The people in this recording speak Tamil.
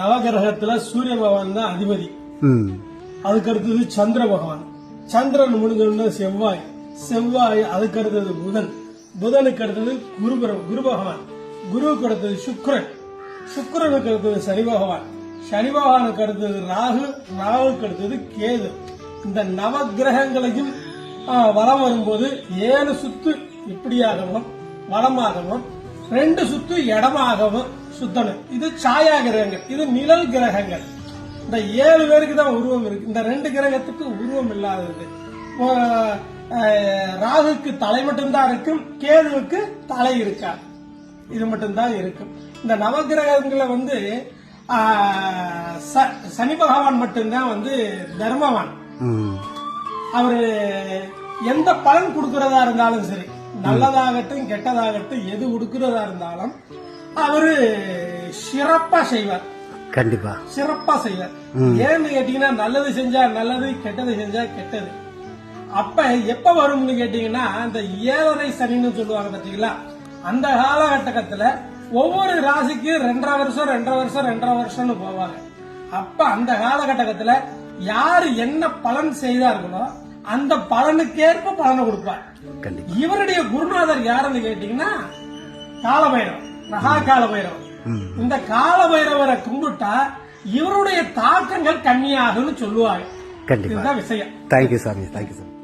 நவகிரகத்துல சூரிய பகவான் தான் அதிபதி. அதுக்கு அடுத்தது சந்திர பகவான். சந்திரன் முடிஞ்ச செவ்வாய். செவ்வாய் அதுக்கு அடுத்தது புதன். புதனுக்கு அடுத்தது குரு பகவான். குருவுக்கு அடுத்தது சுக்கிரன். சுக்கிரனுக்கு அடுத்தது சனி பகவான். சனி பகவானுக்கு அடுத்தது ராகு. ராகுக்கு அடுத்தது கேது. இந்த நவகிரகங்களையும் வலம் வரும்போது 7 சுத்து இப்படியாகவும் வலமாகவும் 2 சுத்து இடமாகவும் சுத்தணும். இது சாயா கிரகங்கள், இது நிழல் கிரகங்கள். இந்த 7 பேருக்கு தான் உருவம் இருக்கு. இந்த 2 கிரகத்துக்கு உருவம் இல்லாதது. ராகுக்கு தலை மட்டும்தான் இருக்கும், கேதுவுக்கு தலை இருக்காது. இது மட்டும்தான் இருக்கும். இந்த நவகிரகங்களை சனி பகவான் மட்டும்தான் தர்மவான். அவரு எந்த பலன் கொடுக்கறதா இருந்தாலும் சரி, நல்லதாகட்டும் கெட்டதாகட்டும், எது கொடுக்கறதா இருந்தாலும் அவரு சிறப்பா செய்வார். கண்டிப்பா சிறப்பா செய்வார். ஏன்னு கேட்டீங்கன்னா, நல்லது செஞ்சா நல்லது, கெட்டது செஞ்சா கெட்டது. அப்ப எப்ப வரும்னு கேட்டீங்கன்னா, அந்த 7.5 சனின்னு சொல்லுவாங்க பாத்தீங்களா, அந்த காலகட்டத்துல ஒவ்வொரு ராசிக்கு 2.5 வருஷம் 2.5 வருஷம்னு போவாங்க. அப்ப அந்த காலகட்டத்துல யாரு என்ன பலன் செய்தார்களோ அந்த பலனுக்கேற்ப பலனை கொடுப்பார். இவருடைய குருநாதர் யாருன்னு கேட்டீங்கன்னா காலபைரவர், மகா காலபைரவர். இந்த காலபைரவரை கும்பிட்டா இவருடைய தாக்கங்கள் கம்மியாகும்னு சொல்லுவாங்க. கண்டிப்பா இதுதான் விஷயம். தேங்க்யூ சாமி. தேங்க்யூ சாமி.